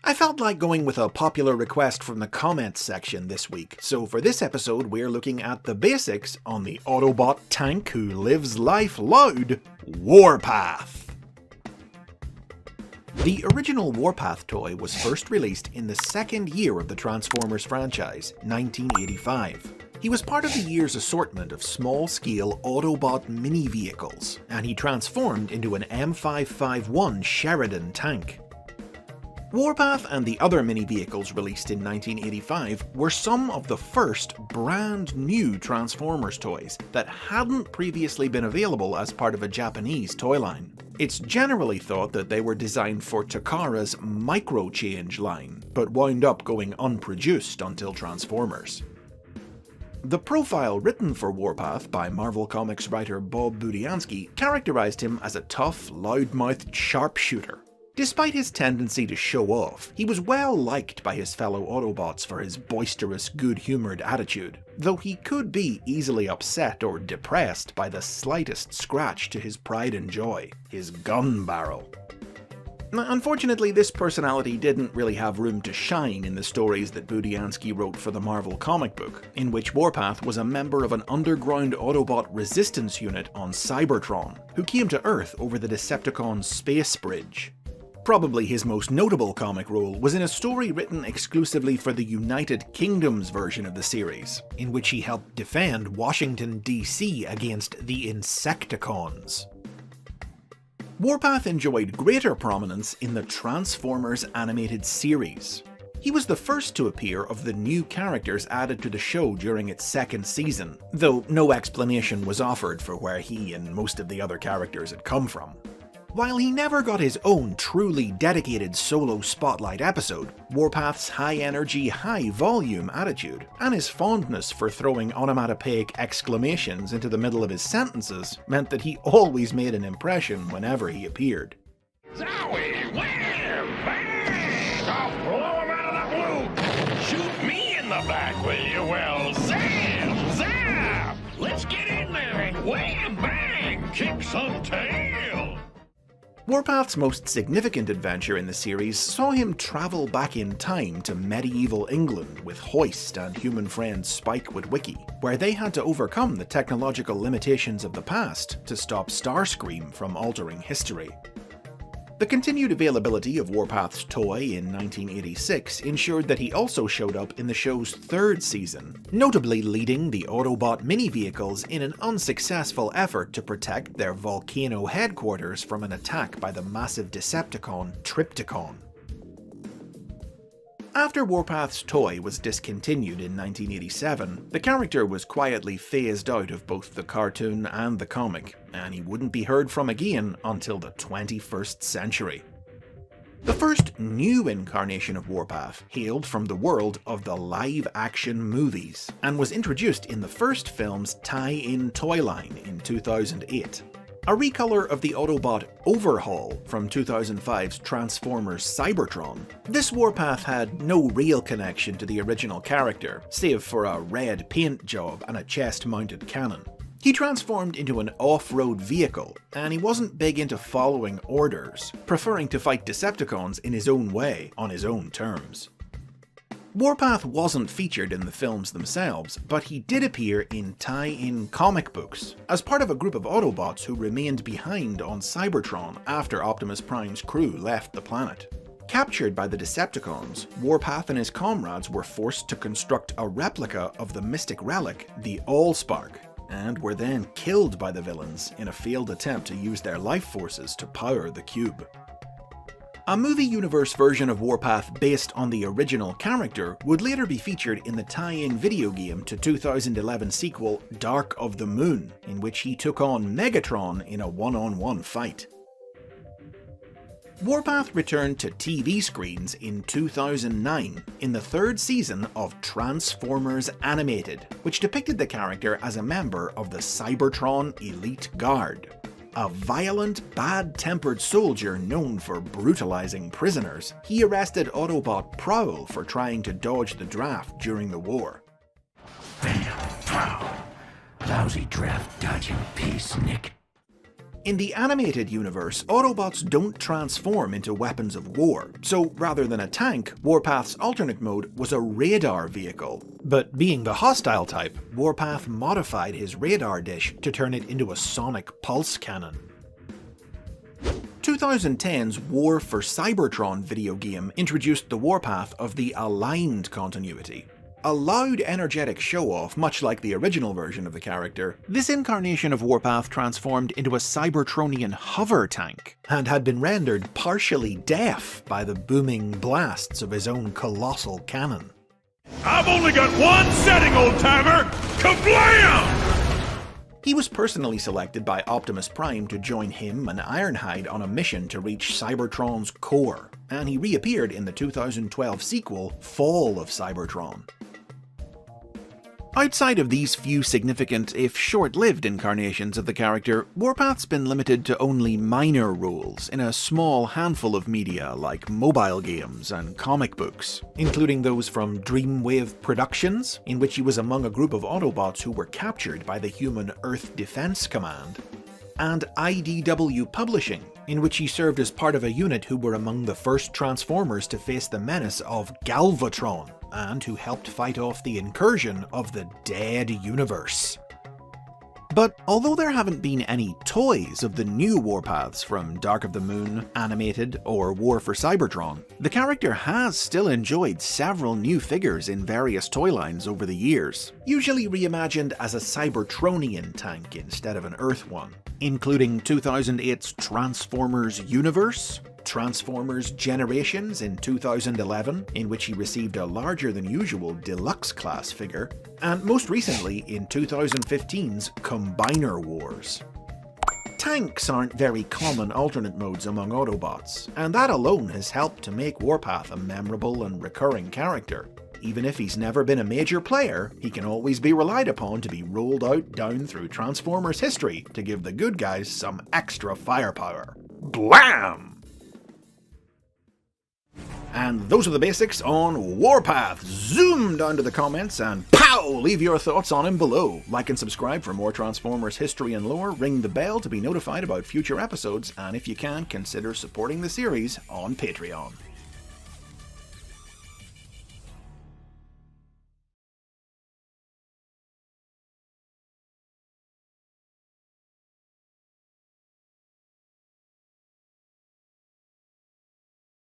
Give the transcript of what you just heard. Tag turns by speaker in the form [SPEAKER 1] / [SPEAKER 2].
[SPEAKER 1] I felt like going with a popular request from the comments section this week, so for this episode we're looking at the basics on the Autobot tank who lives life loud, WARPATH. The original WARPATH toy was first released in the second year of the Transformers franchise, 1985. He was part of the year's assortment of small-scale Autobot mini-vehicles, and he transformed into an M551 Sheridan tank. WARPATH and the other mini-vehicles released in 1985 were some of the first brand new Transformers toys that hadn't previously been available as part of a Japanese toy line. It's generally thought that they were designed for Takara's Micro-Change line, but wound up going unproduced until Transformers. The profile written for WARPATH by Marvel Comics writer Bob Budiansky characterized him as a tough, loudmouthed sharpshooter. Despite his tendency to show off, he was well liked by his fellow Autobots for his boisterous, good-humoured attitude, though he could be easily upset or depressed by the slightest scratch to his pride and joy, his gun barrel. Unfortunately, this personality didn't really have room to shine in the stories that Budiansky wrote for the Marvel comic book, in which WARPATH was a member of an underground Autobot resistance unit on Cybertron, who came to Earth over the Decepticons' space bridge. Probably his most notable comic role was in a story written exclusively for the United Kingdom's version of the series, in which he helped defend Washington, D.C. against the Insecticons. WARPATH enjoyed greater prominence in the Transformers animated series. He was the first to appear of the new characters added to the show during its second season, though no explanation was offered for where he and most of the other characters had come from. While he never got his own truly dedicated solo spotlight episode, WARPATH's high-energy, high-volume attitude, and his fondness for throwing onomatopoeic exclamations into the middle of his sentences meant that he always made an impression whenever he appeared.
[SPEAKER 2] ZOWIE, wham, bang! I'll blow him out of the blue! Shoot me in the back, will you? Well, zam, zap! Let's get in there and wham, bang! Kick some tail!
[SPEAKER 1] WARPATH's most significant adventure in the series saw him travel back in time to medieval England with Hoist and human friend Spike Witwicky, where they had to overcome the technological limitations of the past to stop Starscream from altering history. The continued availability of WARPATH's toy in 1986 ensured that he also showed up in the show's third season, notably leading the Autobot mini-vehicles in an unsuccessful effort to protect their volcano headquarters from an attack by the massive Decepticon Trypticon. After WARPATH's toy was discontinued in 1987, the character was quietly phased out of both the cartoon and the comic, and he wouldn't be heard from again until the 21st century. The first new incarnation of WARPATH hailed from the world of the live-action movies, and was introduced in the first film's tie-in toy line in 2008. A recolor of the Autobot Overhaul from 2005's Transformers Cybertron, this WARPATH had no real connection to the original character, save for a red paint job and a chest-mounted cannon. He transformed into an off-road vehicle, and he wasn't big into following orders, preferring to fight Decepticons in his own way, on his own terms. WARPATH wasn't featured in the films themselves, but he did appear in tie-in comic books, as part of a group of Autobots who remained behind on Cybertron after Optimus Prime's crew left the planet. Captured by the Decepticons, WARPATH and his comrades were forced to construct a replica of the mystic relic, the Allspark, and were then killed by the villains in a failed attempt to use their life forces to power the cube. A movie universe version of WARPATH based on the original character would later be featured in the tie-in video game to 2011 sequel Dark of the Moon, in which he took on Megatron in a one-on-one fight. WARPATH returned to TV screens in 2009 in the third season of Transformers Animated, which depicted the character as a member of the Cybertron Elite Guard. A violent, bad-tempered soldier known for brutalizing prisoners, he arrested Autobot Prowl for trying to dodge the draft during the war.
[SPEAKER 3] Bam, Prowl. Lousy draft dodging piece, Nick.
[SPEAKER 1] In the animated universe, Autobots don't transform into weapons of war, so rather than a tank, Warpath's alternate mode was a radar vehicle. But being the hostile type, Warpath modified his radar dish to turn it into a sonic pulse cannon. 2010's War for Cybertron video game introduced the Warpath of the aligned continuity. A loud, energetic show-off, much like the original version of the character, this incarnation of Warpath transformed into a Cybertronian hover tank, and had been rendered partially deaf by the booming blasts of his own colossal cannon.
[SPEAKER 2] I've only got one setting, old-timer! Kablam!
[SPEAKER 1] He was personally selected by Optimus Prime to join him and Ironhide on a mission to reach Cybertron's core, and he reappeared in the 2012 sequel, Fall of Cybertron. Outside of these few significant, if short-lived incarnations of the character, Warpath's been limited to only minor roles in a small handful of media like mobile games and comic books, including those from Dreamwave Productions, in which he was among a group of Autobots who were captured by the human Earth Defense Command, and IDW Publishing, in which he served as part of a unit who were among the first Transformers to face the menace of Galvatron, and who helped fight off the incursion of the Dead Universe. But although there haven't been any toys of the new Warpaths from Dark of the Moon, Animated, or War for Cybertron, the character has still enjoyed several new figures in various toy lines over the years, usually reimagined as a Cybertronian tank instead of an Earth one, including 2008's Transformers Universe, Transformers Generations in 2011, in which he received a larger than usual deluxe class figure, and most recently in 2015's Combiner Wars. Tanks aren't very common alternate modes among Autobots, and that alone has helped to make Warpath a memorable and recurring character. Even if he's never been a major player, he can always be relied upon to be rolled out down through Transformers history to give the good guys some extra firepower. BLAM! And those are the basics on Warpath. Zoom down to the comments and pow! Leave your thoughts on him below. Like and subscribe for more Transformers history and lore, ring the bell to be notified about future episodes, and if you can, consider supporting the series on Patreon.